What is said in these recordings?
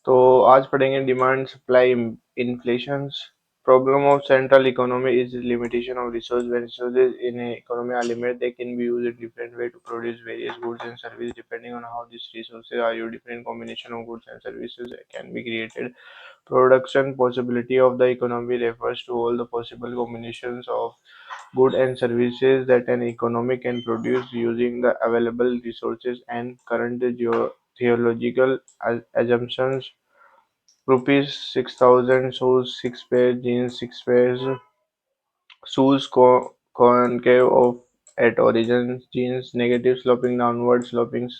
तो आज पढ़ेंगे demand supply inflations problem of central economy is limitation of resource. When resources in a economy are limited, they can be used in different way to produce various goods and services. Depending on how these resources are used, different combination of goods and services can be created. Production possibility of the economy refers to all the possible combinations of goods and services that an economy can produce using the available resources and current theological assumptions. Rupees 6,000 shoes, 6 pairs jeans, 6 pairs shoes concave of at origin, jeans negative sloping downward, sloping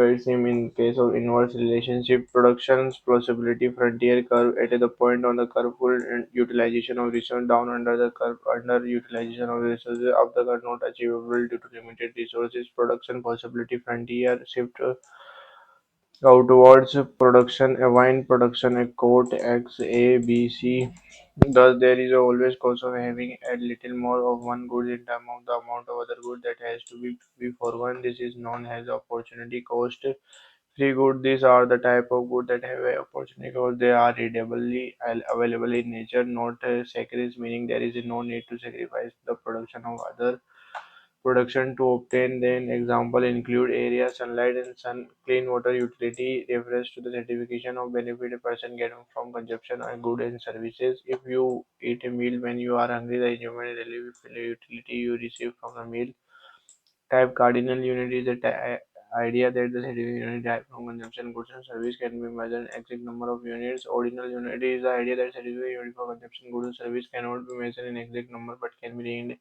guide seam in case of inverse relationship, productions possibility frontier curve at the point on the curve full utilization of resource down under the curve under utilization of resources of the curve not achievable due to limited resources, production possibility frontier shift outwards production, a wine production, a coat X, A, B, C. Thus, there is always cost of having a little more of one good in terms of the amount of other good that has to be foregone. This is known as opportunity cost. Free good. These are the type of good that have a opportunity cost. They are readily available in nature, not sacrifice, meaning there is no need to sacrifice the production of other production to obtain them. Example include area, sunlight and sun, clean water utility refers to the certification of benefit a person gets from consumption of goods and services. If you eat a meal when you are hungry, the human relief utility you receive from the meal. Type cardinal unit is the idea that the certification unit type from consumption goods and service can be measured in exact number of units. Ordinal unit is the idea that certification unit for consumption goods and service cannot be measured in exact number but can be named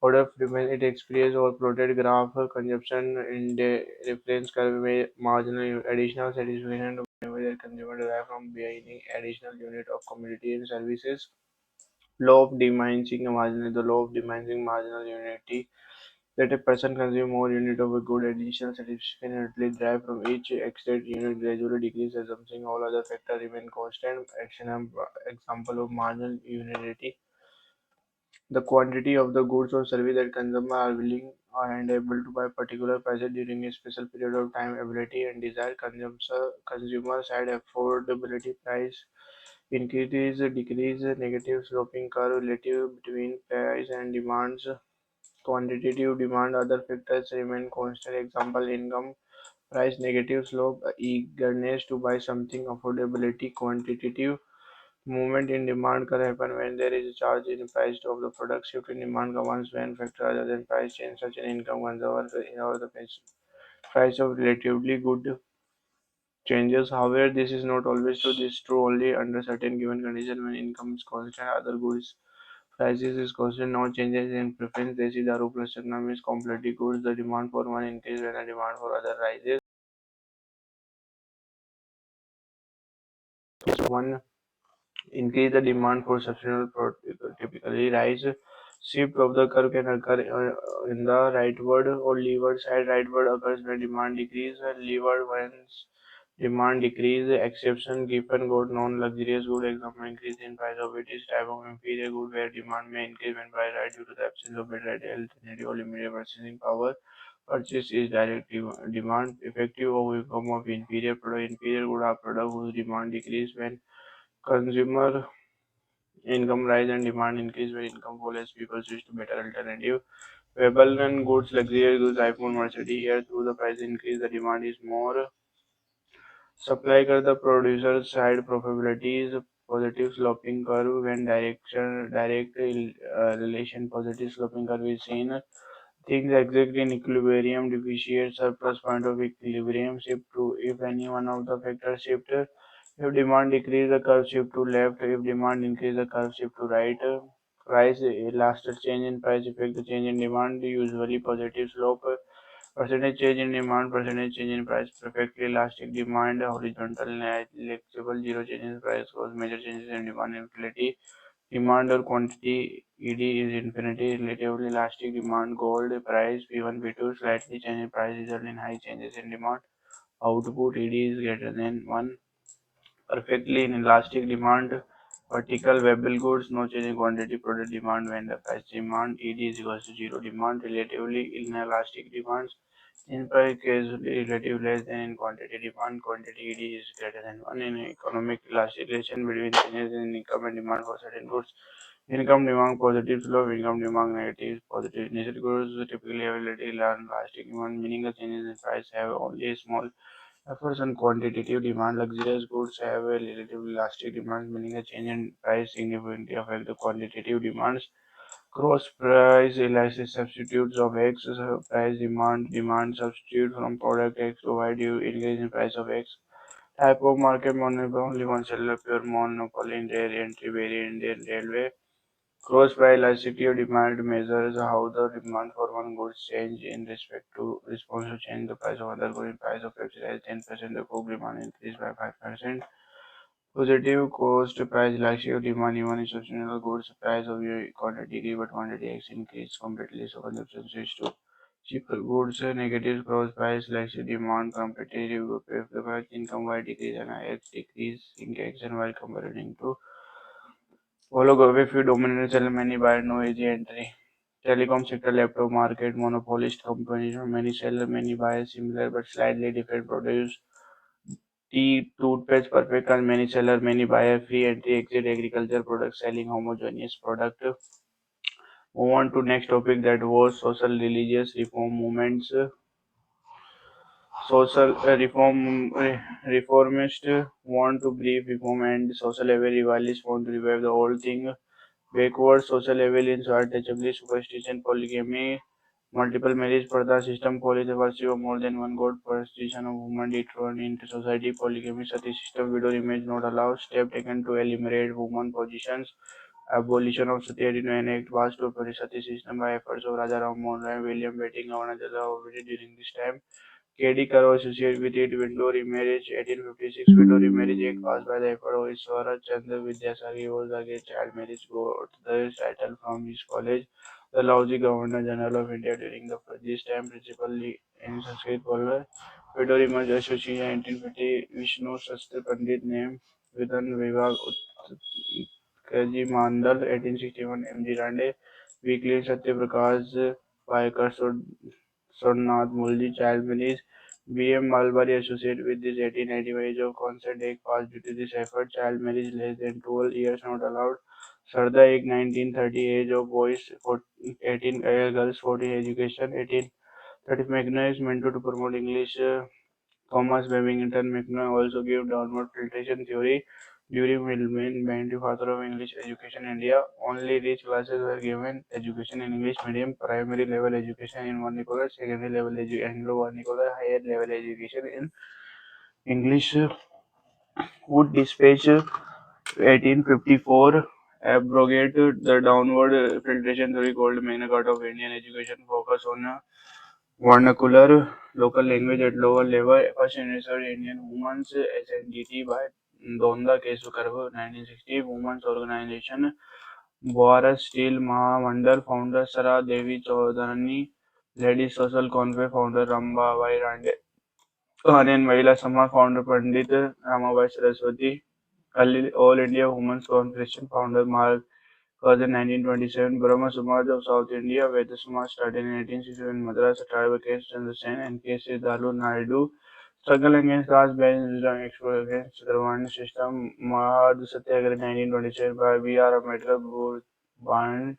order of frequency, it expresses or plotted graph consumption in the reference curve में marginal additional satisfaction to benefit that consumer derive from buying additional unit of commodity and services. Law of diminishing marginal, the law of diminishing marginal unity that a person consume more unit of a good additional satisfaction usually derived from each extra unit gradually decrease assuming all other factors remain constant. Example of marginal unity, the quantity of the goods or service that consumers are willing and able to buy particular prices during a special period of time, ability and desire. Consumer side affordability, price increase, decrease, negative sloping curve relative between price and demands. Quantitative demand, other factors remain constant. Example, income, price, negative slope, eagerness to buy something, affordability. Quantitative movement in demand can happen when there is a change in price of the product. Shift in demand comes when factors other than price change, such as income, consumption, or the price of relatively good changes. However, this is not always true. This is true only under certain given conditions when income is constant, other goods prices is constant, no changes in preference. This is the plus economy is completely goods. The demand for one increase when the demand for other rises. One increase the demand for substantial typically rise. Shift of the curve can occur in the rightward or leeward side. Rightward occurs when demand decrease, leeward when demand decrease. Exception given good non-luxurious good. Example increase in price of it is type of inferior good where demand may increase when price rise due to the absence of better alternative or limited purchasing power. Purchase is direct demand effective of income of inferior product. Inferior good are product whose demand decrease when consumer income rise and demand increase when income fall as people switch to better alternative. Wearable and goods, luxurious goods, iPhone, Mercedes. Here, through the price increase, the demand is more. Supply curve, the producer side profitability is positive sloping curve when direct relation positive sloping curve is seen. Things exact in equilibrium, deficient surplus point of equilibrium shift to if any one of the factors shift. If demand decrease, the curve shift to left. If demand increase, the curve shift to right. Price last change in price affect the change in demand, usually positive slope. Percentage change in demand, percentage change in price, perfectly elastic demand, horizontal negligible, zero change in price cause major changes in demand infinity. Demand or quantity ED is infinity, relatively elastic demand, gold price P1 P2 slightly change in price result in high changes in demand. Output ED is greater than 1. Perfectly inelastic demand, vertical variable goods, no change in quantity product demand when the price demand ED is equals to zero. Demand relatively inelastic demands, In price is relative less than in quantity. Demand quantity ED is greater than 1 in economic relation between changes in income and demand for certain goods. Income demand positive slope, income demand negative positive. Initial goods typically have relatively lasting demand, meaning the changes in price have only a small efforts on quantitative demand. Luxurious goods have a relatively lasting demand, meaning a change in price significantly affect the quantitative demands. Cross price elastic substitutes of X price demand substitute from product X provide you increase in price of X. Type of market monopoly one seller pure monopoly in their entry variant in railway. Cross price elasticity of demand measures how the demand for one goods change in respect to response to change the price of other goods. In price of X rise 10%, the coke demand increase by 5%. Positive cost price elasticity of demand even in substantial goods price of your quantity but quantity X increase completely so consumption switch to cheaper goods. Negative cross price elasticity demand competitive if the price income Y decrease and X decrease in X and Y comparing to Oligopoly few dominant sell many buy no easy entry. Telecom sector laptop market monopolist companies many sell many buy similar but slightly different products. Tea, toothpaste, perfect and many seller many buyer free entry exit agriculture products selling homogeneous product. Move on to next topic that was social religious reform movements. Social reformist want to brief reform and social level revivalists want to revive the whole thing. Backward social level in untouchably superstition, polygamy, multiple marriage, pardha system, polytheism of more than one god, superstition of women dethroned into society, polygamy, sati system, widow image not allowed, step taken to eliminate women positions, abolition of sati and act was to sati system by efforts of Raja Ram Mohan Rai, William Betting, Governor General during this time. K.D. Karo associated with it widow remarriage 1856 widow remarriage act passed by the effort of Ishwara Chandra Vidyasari was against child marriage got the title from his college. The lousy Governor General of India during this time principally in Sanskrit Polvar. Widow remarriage association 1850 Vishnu Shastra Pandit name Vidhan Vivag Utkaji Mandal 1861 M.G. Rande Weekly Satya Prakash Paikar Sornath Mulji child marriage. B.M. Malbari associated with this 1895 age of consent act passed due to this effort. Child marriage less than 12 years not allowed. Sarda Act 1930 age of boys 18 girls 14 education 1830 McNair is meant to promote English. Thomas Babington McNair also gave downward filtration theory during Milman banned the father of English education in India. Only rich classes were given education in English medium, primary level education in vernacular, secondary level Anglo vernacular, higher level education in English. Wood Dispatch 1854 abrogated the downward filtration theory called Magna Carta of Indian education, focus on vernacular local language at lower level. First research Indian Women's SNDT by Donda Kesukarva 1960. Women's Organization Bharat Steel Mahamandal founder Sara Devi Chaudhary. Ladies Social Congress founder Rambabai Rande. Indian Mahila Samaj founder Pandit Ramabai Saraswati. All India Women's Confederation founder Mark Cousin 1927. Brahma Samaj of South India. Veda Samaj started in 1867. Madras tribe against Chandra Sen and K. C. Dalu Naidu. Struggle against caste-based export against the Varna system. Mahad Satyagraha 1927 by B.R. Ambedkar. Band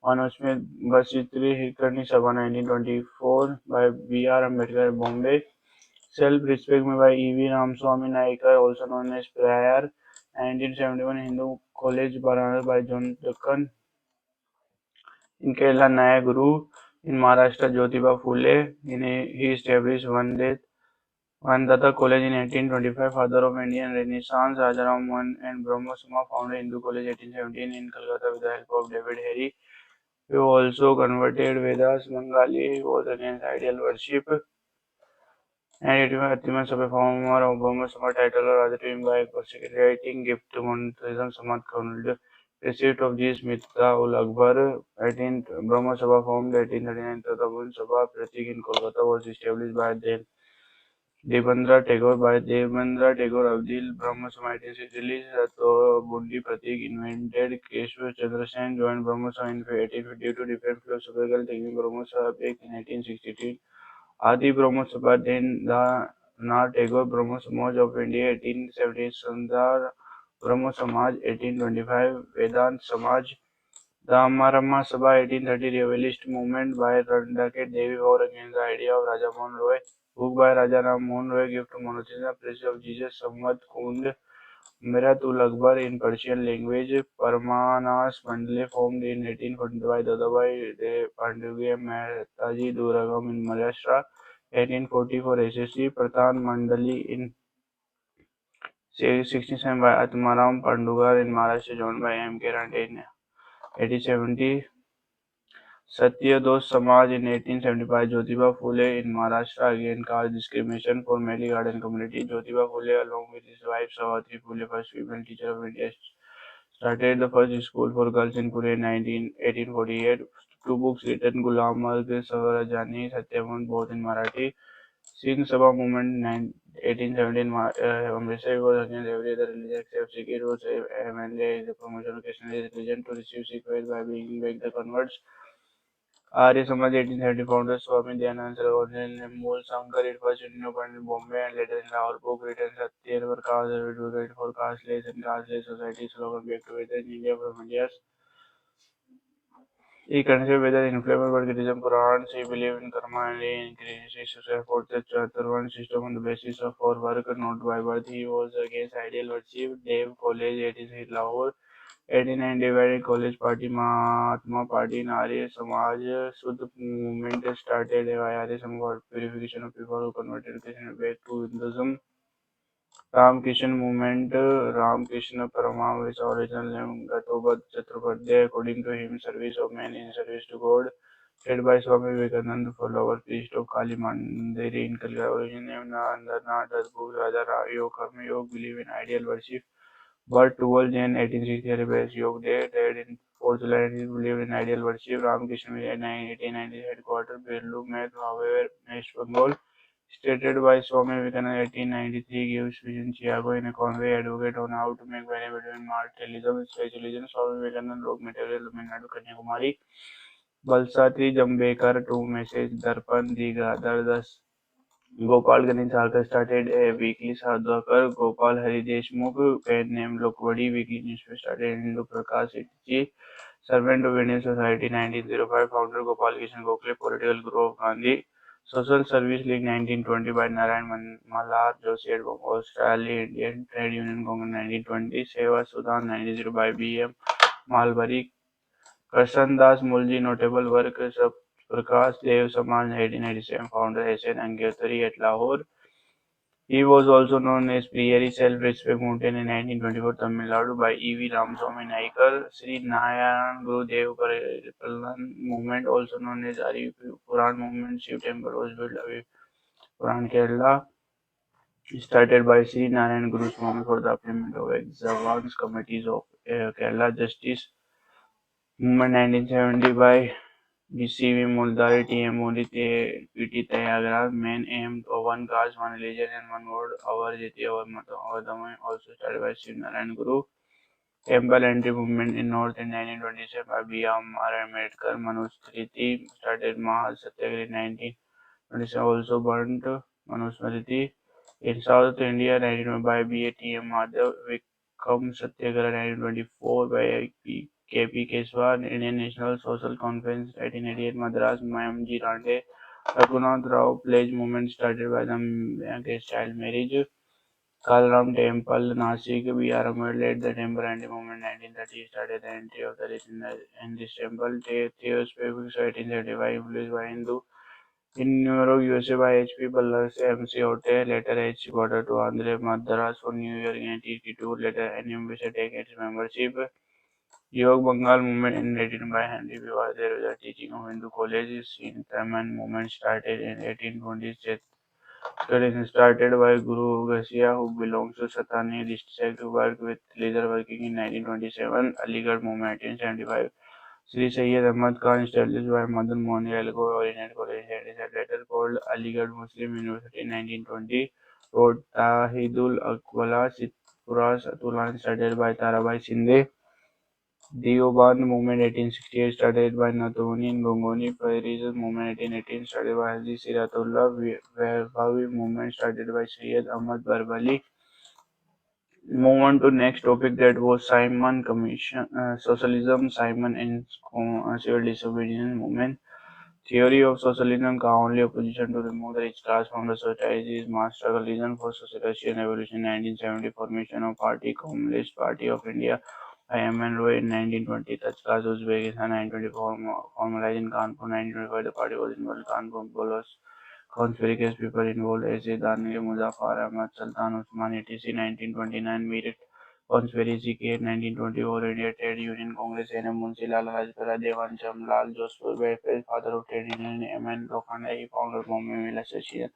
Manusmith Basitri Hirkani Sabha 1924 by B.R. Ambedkar. Bombay. Self-Respect में by E.V. Ramaswamy Naikar, also known as Pryor, 1971 Hindu College Banaras by John Duncan. In Kerala, Naya Guru. In Maharashtra, Jyotiba Phule. He established Vandata College in 1825, father of Indian Renaissance. Rajaram Mohan and Brahma Sama founded Hindu College 1817 in Calcutta with the help of David Harry, who also converted Vedas Bengali, was against ideal worship. And it was Atiman Sabha former Obama Summer title or other to him by secretary gift to Montezum Samad Colonel. Receipt of this Mitra ul Akbar 18 Brahma Sabha formed 1839 Tatabun Sabha Pratik in Kolkata was established by Devendra Tagore Abdil Brahma Sabha 1860 Bundi Pratik invented Keshwar Chandra Sen joined Brahma Sabha in 1850 to defend philosophical thinking Brahma Sabha in 1862 Adi Brahmo Sabha then the Nath Tagore Brahmo Samaj of India 1870, Sundar Brahmo Samaj 1825, Vedant Samaj, the Amarama Sabha 1830 Revivalist movement by Randaket Devi war against the idea of Raja Mohan Roy, book by Raja Ram Mohan Roy, gift to monotheism, praise of Jesus, Samvat Kund, Miratul Akbar in Persian language, Parmanas Mandale formed in 1845 by Dadabhai Pandurge Mehtaji Duragam in Maharashtra, 1844 SSC, Pradhan Mandali in 67 by Atmaram Pandugar in Maharashtra, joined by M. K. Rande in 1870, Satyadosh Samaj in 1875, Jyotiba Phule in Maharashtra against caste discrimination for Meli Garden community. Jyotiba Phule, along with his wife Savitri Phule, first female teacher of India, started the first school for girls in Pune in 1848. Two books written, Gulam Marg Swarajani, Satyavan, both in Marathi. Singh Sabha movement 1817, Amritsar was against every other religion except Sikh. It was mainly the promotion of Christianity religion to receive Sikh faith by being back the converts. Arya Samaj 1870 founder Swami Dayanand Saravanan and Mool Shankar it first in Bombay and later in Lahore. Book written Satya Prakash advocate for casteless and casteless society slogan back together in India from India's. He considered whether inflammable Buddhism Purans. He believed in karma and he increased to support the Chaturvan system on the basis of for work not by birth. He was against ideal worship. Dev College 86 Lahore. 89 divided college party Mahatma Party in Arya Samaj Sudh movement started by Arya Samaj purification of people who converted to Christian back to Hinduism. Ramakrishna movement Ramakrishna Paramahamsa's original name Gatobad Chaturpadhyay according to him service of man in service to God. Led by Swami Vivekananda follower priest of Kali Mandiri in Calcutta origin named Andarnath Dasbhu Raja Yog Karma Yog believe in ideal worship. But towards the end 1860 celebrates Yoga Day, died in 4th July and is believed in ideal worship. Ramakrishna Mission in 1890 headquarters, Berlu Met, however, West Bengal. Stated by Swami Vivekananda 1893 gives vision Chicago in a convey advocate on how to make balance between materialism and spiritualism. Swami Vivekananda wrote material Tamil Nadu Kanyakumari. Balsatri Jambekar to message Darpan Diga Das Gopal Ganesh Sarkar started a weekly Sadhakar. Gopal Hari Deshmukh, pen name Lokvadi weekly newspaper started in Hindu Prakash Itchi. Servant of Indian Society 1905, founder Gopal Kishan Gokhale, political guru of Gandhi. Social Service League 1920 by Narayan Malhar Joshi at Australia Indian Trade Union Congress 1920. Seva Sudan 1900 by B.M. Malbari. Krishnan Das Mulji notable work Prakash Dev Samaj 1897 founder SN Angyatari at Lahore. He was also known as Priyari Self-Respect Mountain in 1924 Tamil Nadu by E.V. Ramaswamy Naikar. Sri Narayan Gurudev Paripalan movement also known as Ari Puran movement. Shiv temple was built away Puran Kerala started by Sri Narayan Guru Swami for the upliftment of exavance committees of Kerala Justice Movement 1970 by BCV Muldari TM Modi PT Tyagaraj main aim of one caste, one religion and one word our Jati our Mata Avadama also started by Shiv Narayan Guru. Temple entry movement in North in 1927 by B.R. Ambedkar. Manoj Triti started Mahal Satyagraha in 1927 also burnt Manusmriti. In South India 1920 by B.A.T.M. Madhav Vikram Satyagraha 1924 by K.P. Keswa. Indian National Social Conference 1988 Madras M.G. Rande. Raghunath Rao Pledge movement started by the against child marriage. Kalaram Temple, Nasik, B.R. Ambedkar led the temple anti-movement 1930 started the entry of the in this temple. Theosphere 1875 influenced by Hindu. In New York, USA by H.P. Ballas, M.C. Hote, later H. Goddard to Andhra Madras for New York in 1882, later NM take its membership. Yog Bengal movement initiated by Henry Viva, there was a teaching of Hindu colleges. In Brahman movement started in 1820s. Studies started by Guru Ghasia, who belongs to Satani district, who worked with leather working in 1927. Aligarh movement in 1975. Sri Syed Ahmad Khan established by Madan Mohan Yalgo Oriental College and is later called Aligarh Muslim University in 1920. Road Tahidul Aqbala Sitpura Satulan started by Tarabai Shinde. Deoband movement 1868 started by Nathaniel Gongoni, Fairiz's movement 1818 started by Haji Siratullah, Wahhabi movement started by Syed Ahmad Barbali. Move on to next topic, that was Simon Commission, Socialism, Simon and Civil Disobedience Movement. Theory of socialism का only opposition to remove the rich class from the society is mass struggle. Reason for Russian Revolution 1970 formation of Party Communist Party of India IMN Roy in 1920 Tachkaz Uzbekistan 1924 formalized in Kanpur 1925 the party was involved Kanpur Bolos conspicuous people involved ऐसे दानिश मुजफ्फर अहमद सुल्तान Usman etc 1929 Meerut conspiracy case 1924 India Trade Union Congress NM Munshi Lal Rajpura Devan Chamlal Joseph Welfare father of trade union MN Lokhanda he founder Bombay Mill Association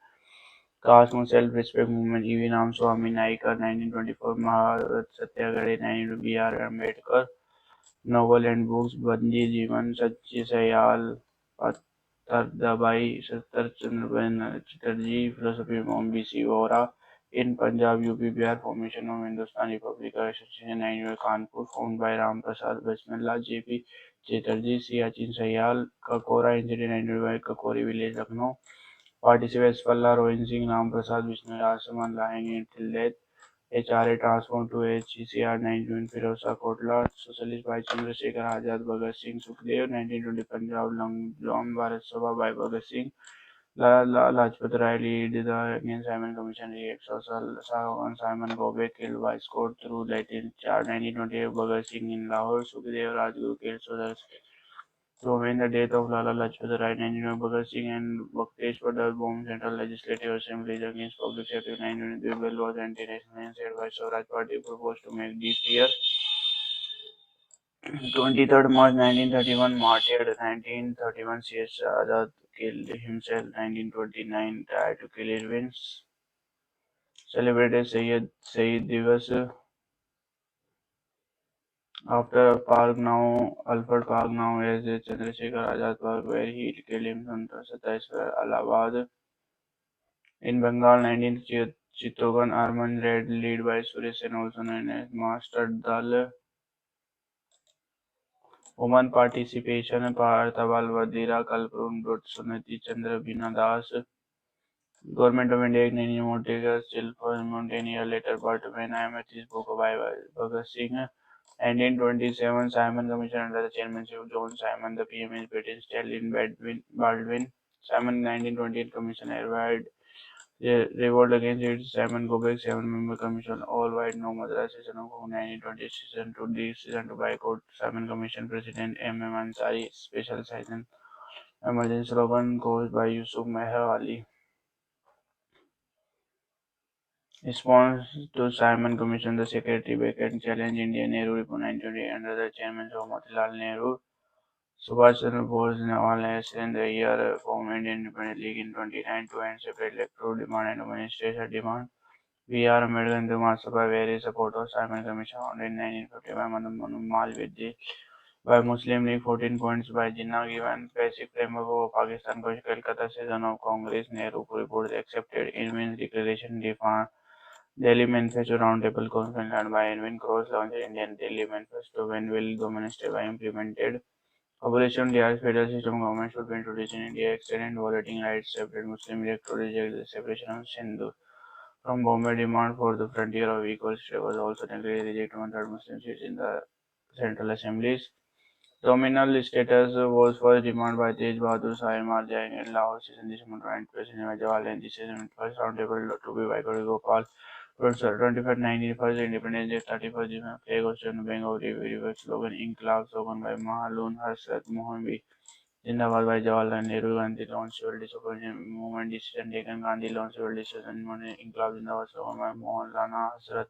Caste self-respect movement E.V. Ram Swami Naikar 1924 Maharat Satyagrahi 19 B.R. Ambedkar novel and books बंदी जीवन सच्ची सयाल पत्थरदाबाई सत्तर चंद्र Chatterjee philosophy मोम BC Vora in Punjab, UP, Bihar, formation of Hindustan Republic Association, 91 Kanpur, formed by Ram Prasad Bismillah, JP Chatterjee, Siachen Sayal, Kakora incident, 91 Kakori village, Lucknow, participants Palla, Rohit Singh, Ram Prasad Bismillah, Asaman lying until death, HRA transformed to HCR 1920 Firoza Kotla, Socialist by Chandrasekhar Azad, Bhagat Singh Sukhdev, 1920 Punjab Long Bharat Sabha by Bhagat Singh, Lala Lajpat Rai lead the against Simon Commission reacts. Sahawan Simon Gobe killed by Scott through Latin charge 1928 Bhagat Singh in Lahore, Sukhdev Rajguru killed soldiers. To avenge the death of Lala Lajpat Rai, 1920 Bhagat Singh and Bhakteshwar Das bombed Central Legislative Assembly against public safety. 1923 bill was anti-national and said by Swaraj Party proposed to make this year 23rd March 1931 martyred. 1931 C.S. Azad killed himself. 1929 tried to kill Irwin's celebrated Sayyid Divas after Park now Alfred Park now as Chandrasekhar Azad Park where he killed himself on 27 Allahabad. In Bengal 19th Chittagong Arman Red led by Suresh Sen also known as Master Dal. Women participation Parthaval Vadira Kalpurun Brut Sunati Chandra Bina Das. Government of India ignited Montega still for mountain year later, but when I met this book by Bhagat Singh, 1927 Simon Commission under the chairmanship of John Simon, the PM is British Stalin Baldwin. Simon 1928 Commission arrived revolt against it. Simon Gobek, seven-member commission, all white, no Madras session of 1920 season to decision to boycott. Simon Commission President M.M. Ansari, special session, emergency slogan caused by Yusuf Meher Ali. Response to Simon Commission, the Secretary Beckett challenged Indian Nehru Report 1920 under the chairmanship of Motilal Nehru. Subhash Chandra Bose Nawal has in the year formed Indian Independent League in 29 to end separate electoral demand and administrative demand. V.R. Ambedkar in the Mahasabha, where his support of Simon Commission founded in 1950 by Malvidya by Muslim League 14 points by Jinnah given basic framework of Pakistan को Calcutta session of Congress Nehru report accepted Irwin's declaration defined Delhi Manifesto Roundtable Conference led by Irwin Cross launched Indian Delhi Manifesto when will dominate by implemented. Operation Diar's federal system government should be introduced in India, extended voting rights, separate Muslim electorate, reject the separation of Sindhu. From Bombay, demand for the frontier of equal state was also technically rejected one-third Muslim seats in the central assemblies. Dominal status was first demanded by Tej Bahadur Sahib Marjang in Lahore, Session December 20, President Jawaharlal and the session first roundtable to be by Gopal. 25th 19 first Independence Day 31st December flag hosted Bank of River slogan Inkilab slogan by Mahalun Harsat Mohammed Zindabad by Jawaharlal Nehru Gandhi launched civil disobedience movement decision taken Gandhi launched civil decision movement Inkilab Zindabad slogan by Maulana Hasrat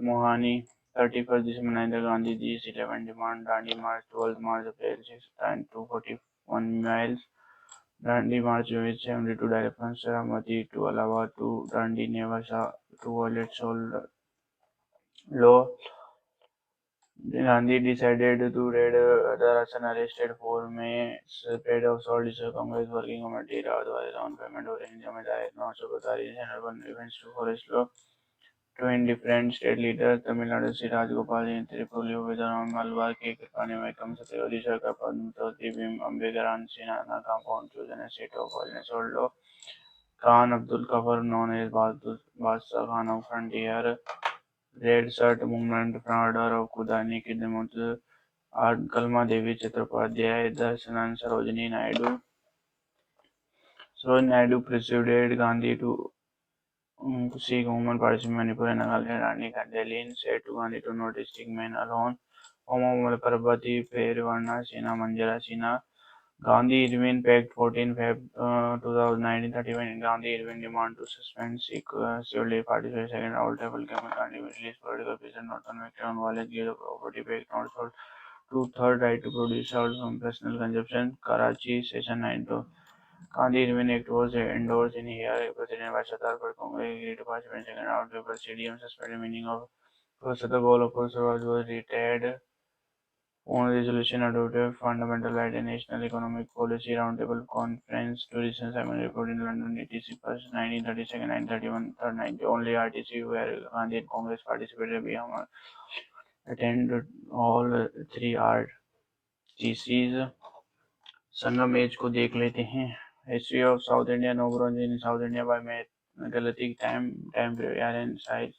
Mohani 31st December 9 Gandhi Ji's 11 demand Dandi March 12th March April 6 and 241 miles Dandi March with 72 direct from Saramati to Allahabad to Dandi Nevasa to violate Sol law. Gandhi decided to raid the Russian arrested four May spread of salt is Congress working committee otherwise on payment of range Jamidari not secretary and urban events to forest law. Twin different state leaders, Tamil Nadu Sri Rajgopal in Tripoli, Vidaram Malwa, K. Kanimakam Sati, Odisha Kapan, Tibim, Ambegaran, Sinana, compound chosen a state of holiness. Although Khan Abdul Kafar, known as Badshah Khan of Frontier, Red Shirt Movement, founder of Kudani Kidamut, Art Kalma Devi Chatrapadhyay, Darsanan Sarojini Naidu. Sarojini Naidu persuaded Gandhi to seek women participation in Manipur and Nagaland. Rani Delhi said to Gandhi to not stick men alone. Homo Parvati Perivarna Sina Manjara Sina. Gandhi Irwin Pact 14 Feb 2019 31 Gandhi Irwin demand to suspend Sikh civil participation second round level government Gandhi will release political prisoner not convicted on violence give the property back not sold to third right to produce out from personal consumption Karachi session 9 to Gandhi Irwin Act was endorsed in here President by Sardar but Congress agreed to participate in second round paper CDM suspended meaning of first the goal of course was retired on resolution adopted fundamental right and national economic policy roundtable conference to recent Simon report in London 86 first 1932 931 third 90 only RTC where Gandhi and Congress participated Bihar attended all three RTCs Sangam age को देख लेते हैं history of South India no bronze in South India by मैं गलती time period size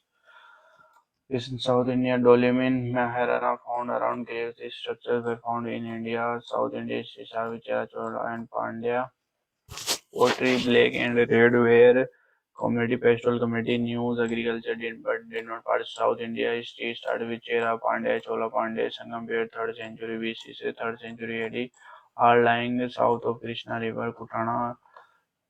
is in South India. Dolmen Maharana found around graves. These structures were found in India, South India, Shishavichara, Chola, and Pandya. Pottery, Black, and Red were community pastoral community. News, agriculture did not part of South India. History started with Chera, Pandya, Chola, Pandya, Sangam period 3rd century BC से 3rd century AD are lying south of Krishna River, Kutana.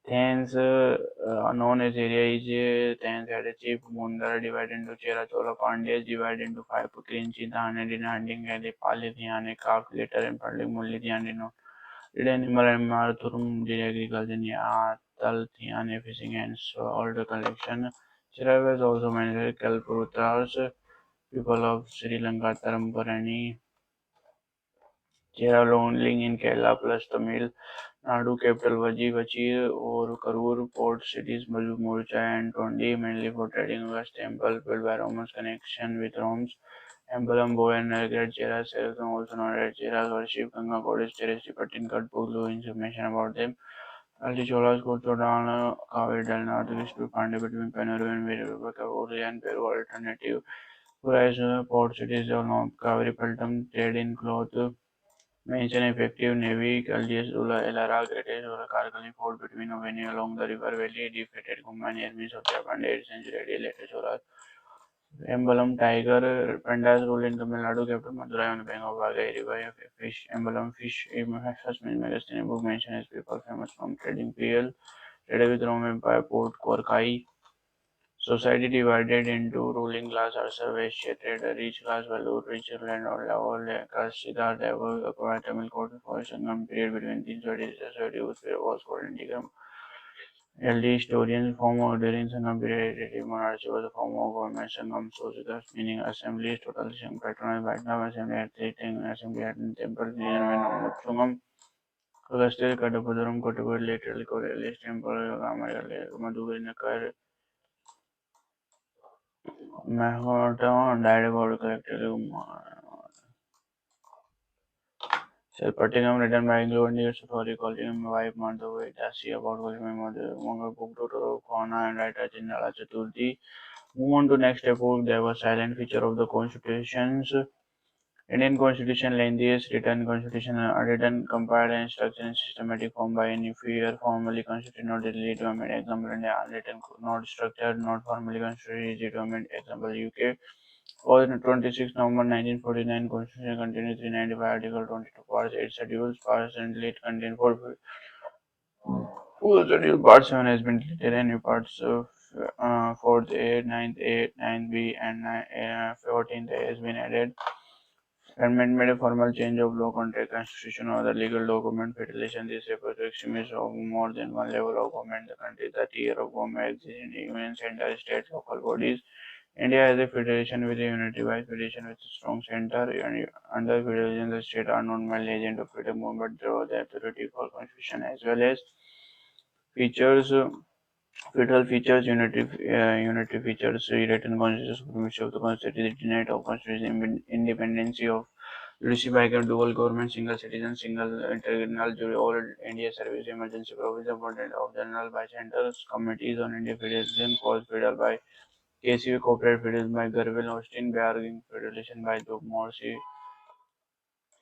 Thanes, known as area is Thanes had a chief Mundara divided into Chera Chola Pandyas divided into five Krinchi Thane Dinanding and the Pali Thiane Kaf later and Padlik Mulli Thiandino. Did animal and Marthurum did agriculture Tal Thiane fishing and salt collection. Chera was also managed Kalpurutras, people of Sri Lanka, Taramparani, Chera Lonling in Kerala plus Tamil. Nadu capital Vachi or Karur port cities Murcha and Tondi mainly for trading West Temple built by Romans connection with Rome's Embalambo and Great Chera cells also known as Chera worship Ganga goddess Teresti Patinkat Pulu information about them. Early Cholas go to Dana Kaveri Del Northwest to find between Penaru and Virubaka and Peru alternative. Whereas port cities of North Kaveri Peltum trade in cloth. Mention effective navy Kaldias Ula Elara Greatest or Karkali fort between Oveni along the river valley defeated Kumani armies of Japan 8th century later Cholas. Emblem Tiger Pandas rule in Tamil Nadu capital Madurai on the bank of Vagai river fish emblem fish first magazine book mention as people famous from trading PL traded with Rome Empire port Korkai. Society divided into ruling class Arsa trader, rich class Valur, rich land or level caste Siddharth acquired Tamil court for Sangam period between 1930s society was called Indigam. Early historians form of during Sangam period hereditary monarchy was a form of government Sangam Sositas meaning assemblies total Sangam patronized by Nam assembly at three assembly at temple region when Sangam Augustus Kadapudurum Kotakur later Korelis temple Madhuri Mahota died about collectively self-particular written by including story calling wife Madhavi Dasi about Gulmi Mother Manga book to Kona and writer Chinala Chaturthi. Move on to next epoch. There was silent feature of the constitutions. Indian constitution lengthiest written constitution written compiled and structured in systematic form by any fear formally constituted not legally determined example India unwritten not structured not formally constituted determined example UK. On 26 November 1949, Constitution contains 395 Article 22 parts, 8 schedules. Presently, it contains 4 schedule. Part 7 has been deleted and new parts of 4th A, 9th A, 9th B, and 14th A has been added. Amendment made a formal change of law, contract, constitution, or other legal document. Federation this refers to extremism of more than one level of government. The country 30 year of government exists in the union, center, state, local bodies. India has a federation with a unity vice federation with a strong center. And under federation, the states are not merely agent of freedom, but draw the authority for constitution as well as features. Federal features unitary features written constitution supremacy of the constitution, the tenet of constitution independency of judiciary by a dual government, single citizen, single internal jury, all India service, emergency provision appointed of general by centers, committees on India federalism, cause federal by KCV, corporate federalism by Garvin Austin, bargaining federalism by Joe Morsi,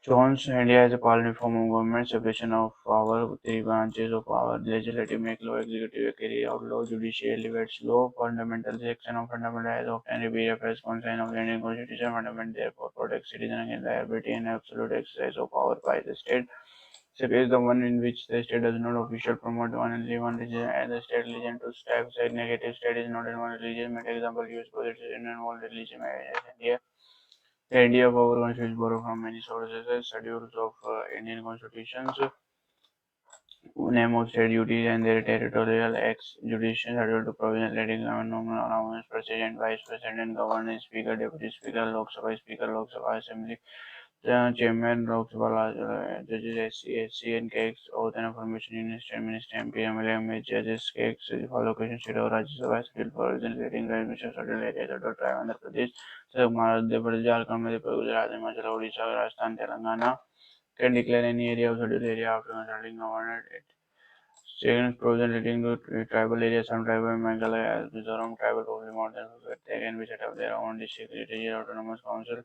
Jones. India has a parliament form of government, separation of power, three branches of power: legislative make law, executive carry out law, judiciary elevates law. Fundamental section of fundamental rights often be referenced concern of the Indian Constitution. Fundamental therefore protects citizens against liability and absolute exercise of power by the state. Except is the one in which the state does not officially promote one only one religion and the state religion to step side negative state is not in one religion. Make example use positive in one religion as India. The idea of our constitution is borrowed from many sources, schedules of Indian constitutions, name of state duties and their territorial acts, judicial schedule to provision letting nominal allowance, president, vice president, governor, speaker, deputy speaker, Lok Sabha assembly, chairman, Lok Sabha, judges, SC and cakes, oath and affirmation, Union Minister, MP, MLA, judges, cakes, for location, state or Rajya Sabha, schedule for origin, rating, transmission, schedule area, tribe, Andhra Pradesh, Madhya Pradesh, Jharkhand, Madhya Pradesh, Gujarat, Himachal, Odisha, Rajasthan, Telangana, can declare any area of schedule area after consulting governor. Second, provision relating to tribal areas. Some tribal Meghalaya, Mizoram tribal probably more than 50. They can be set up their own district, regional autonomous council.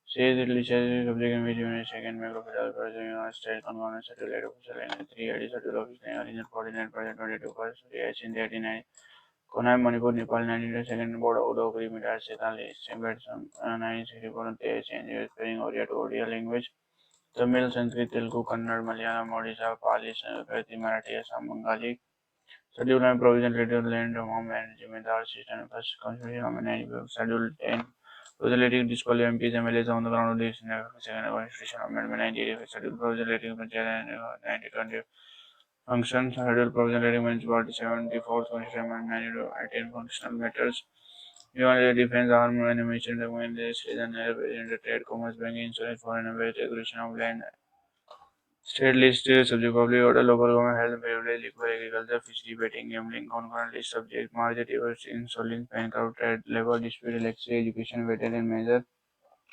Says it legislative subject in which unit second macro federal president United States Congress satellite official and 3 satellite official region 49% 22% yes in the 89 Konai Manipur Nepal 92nd board out of Meter Setali Simbet 964 change spelling Oriya to Odia language Tamil Sanskrit Telugu Kannada Malayalam Odisha Pali Sanskrit Marathi Assam Bengali Schedule and provision later land home and Jimendar system first constitution of 90 Schedule 10 Provision disqualify MPs MLAs on the ground of this second constitution amendment 1985 schedule provision letting Panchayat and 1920 functions schedule provision letting municipality 74th constitution amendment 1918 functional matters beyond the defense armed animation document the citizen representative trade commerce banking insurance foreign affairs regulation of land state list subject public order local government health privilege equal agriculture fishery betting gambling concurrent list subject market insolence bankrupt trade labor dispute electricity education vetted and measure.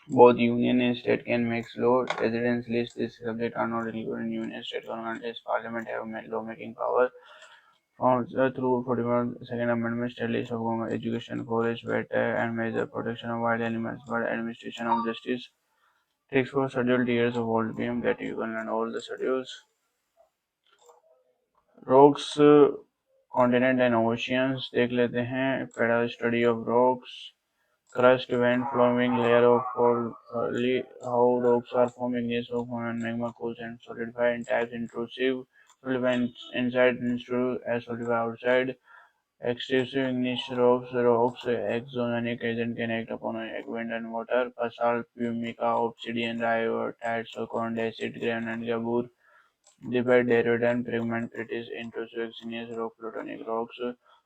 Both union and state can make law. Residence list is subject are not included in union state government as parliament have lawmaking power. Found through 41 Second Amendment state list of government education, forest, vet and major protection of wild animals, but administration of justice takes for scheduled years of old game that you can learn all the schedules. Rocks, continent and oceans देख लेते हैं. Peda study of rocks. Crust, vent, flowing layer of how rocks are formed, igneous rock and magma cools and solidify in types intrusive, solidify inside, intrusive, as solidify outside, extrusive igneous rocks, exogenic agent can act upon wind and water, basalt, pumica, obsidian, rhyolite, condensate, granite, gabur, Debate Derrida fragmentaries into igneous rock plutonic rocks.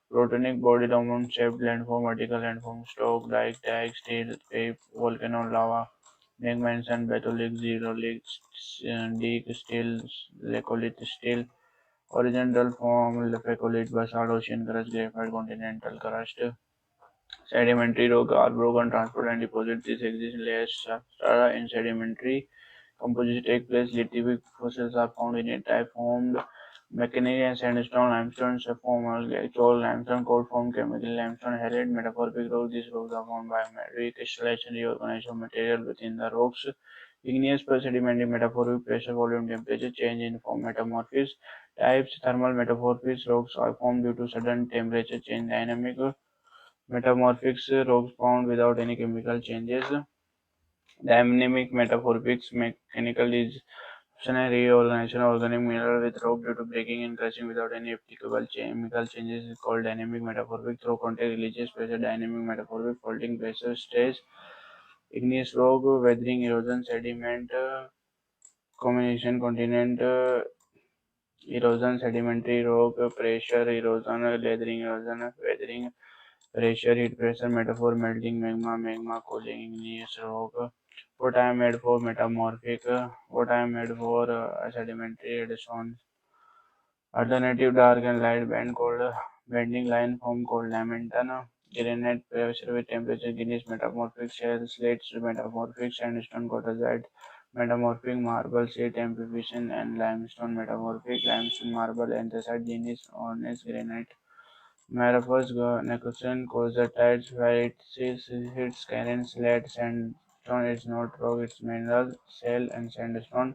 Plutonic body dominant shaped landform, vertical landform, stock, dike, steel, tape, volcano, lava, magma and batholith, xerolith, deek, steel, laccolith, steel, horizontal form, lephacolith, basalt, ocean crust, graphite, continental crust. Sedimentary rock are broken, transport and deposit. This exists in layers strata in sedimentary composition take place. Lithic fossils are found in a type formed mechanical and sandstone limestone, formal actual limestone, cold form chemical limestone, halide, metamorphic rocks. These rocks are formed by recrystallization, reorganization of material within the rocks. Igneous sedimentary metamorphic pressure, volume, temperature change in form metamorphics. Types thermal metamorphic rocks are formed due to sudden temperature change. Dynamic metamorphics rocks found without any chemical changes. Dynamic metamorphics mechanical is reorganization of organic mineral with rock due to breaking and crushing without any applicable chemical changes is called dynamic metamorphic. Through contact releases pressure, dynamic metamorphic faulting pressure, stress, igneous rock, weathering, erosion, sediment, combination, continent, erosion, sedimentary rock, pressure, erosion, lathering, erosion, weathering, pressure, heat pressure, metaphor, melting, magma, cooling, igneous rock. What I am made for metamorphic, what I am made for sedimentary additions. Alternative dark and light band called bending line form called lamenta. Granite pressure with temperature gneiss metamorphic shell slates metamorphic sandstone quartzite metamorphic marble slate amphibation and limestone metamorphic limestone marble anthracite gneiss ornate granite Marvelous Nicholson Corsatites where it hits Karen slate sandstone is not rock, it's mineral, shell and sandstone.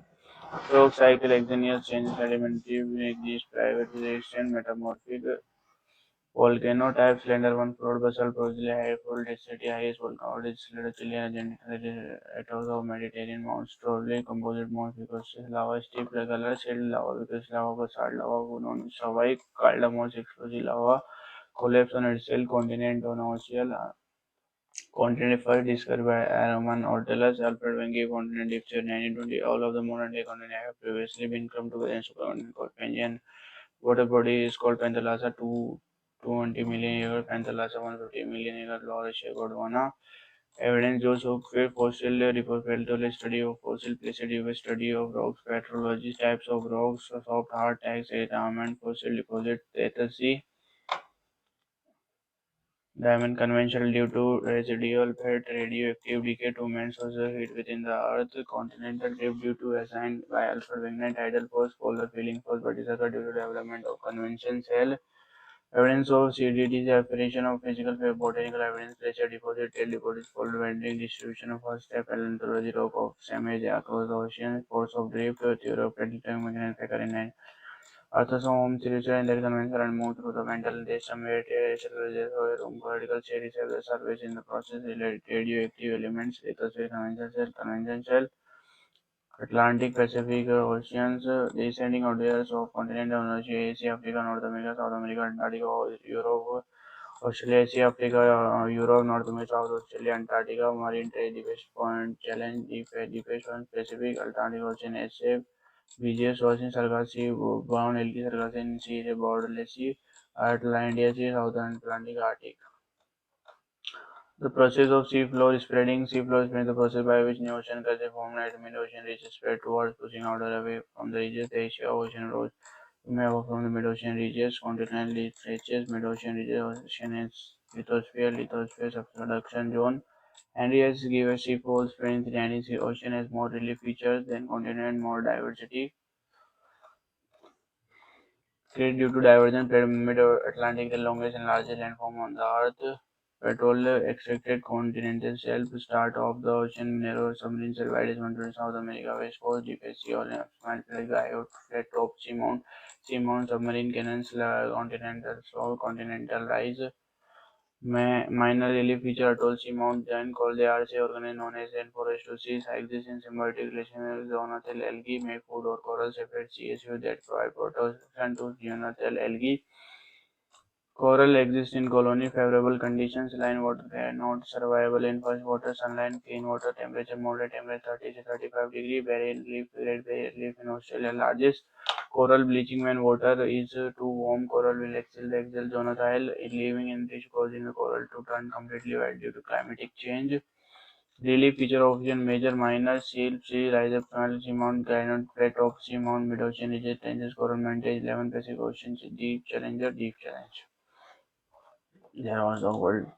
Rock cycle exogenous changes elementary exist private resistant metamorphic volcano type slender one floor basal porosity high fold density highest volcano is Chile Argentina atoms of Mediterranean mounts truly composite mounts because lava steep color shelled lava because lava basalt lava known Savai caldamos explosive lava collapse on itself continent on ocean continent first discovered by Roman Ortegas, Alfred Wenger continent discovered 1920. All of the modern day continents have previously been clumped together in supercontinent called Pangaean. Water body is called Panthalassa 220 million years, Panthalassa 150 million years, Laurasia Gondwana. Evidence shows of fossil repository study of fossil places, study of rocks, petrology, types of rocks, soft hard tags, diamond fossil deposit, Sea. Diamond conventional due to residual fat radioactive decay to main sources of heat within the Earth. Continental drift due to assigned by alpha Wegener tidal force, polar filling force, but is occurred due to development of convection shell. Evidence of CDT's application of physical botanical evidence, pressure deposit, tail deposits, fold bending, distribution of first step, paleontology, rock of samage across the ocean, force of drift, theory of predictive mechanics, factor in Orthosomes circular in their convention and move through the mental destabilization where umbilical cherries have the surface in the process related radioactive elements, lithosphere, convention cell, Atlantic, Pacific Oceans, descending outliers of continent Asia, Asia, Africa, North America, South America, Antarctica, Europe, Australia, Asia, Africa, Europe, North America, South Australia, Antarctica, marine trade, deepest point, challenge, deepest point, Pacific, Atlantic Ocean, SF, BGS Ocean, Sargasso, Brown, Elky, Sargasso Sea, Borderless Sea, Atlantic Sea, Southern Atlantic, Arctic. The process of sea floor spreading, the process by which new ocean currents form at mid-ocean reaches spread towards pushing outer away from the ridges. The Asia Ocean rose away from the mid-ocean ridges, continental stretches, mid-ocean ridges, ocean lithosphere, subduction zone. Areas give a seafold spreading the Atlantic Ocean has more relief features than continent, more diversity. Created due to divergent mid-Atlantic, the longest and largest landform on the Earth. Petrol extracted continental shelf, start of the ocean, narrow submarine cell, widest mountain South America, west coast, deepest sea, all small flat top, seamount, submarine cannons, continental slope, continental rise. Minor relief feature atoll seamount giant called the RC organism known as rainforest seas exist in symbiotic relation with zoonothel algae, make food or coral separate CSU that provide protection to zoonothel algae. Coral exist in colony favorable conditions, line water cannot survival in first water, sunlight, clean water, temperature moderate, temperature 30 to 35 degree, barrier reef, red barrier reef in Australia largest. Coral bleaching when water is too warm, coral will exhale zonotile, leaving enriched causing the coral to turn completely white due to climatic change. Relief feature ocean major minor seal sea rise up small seamount granite flat top seamount mid ocean ridges ranges coral maintains 11 Pacific Ocean deep challenge. There was the world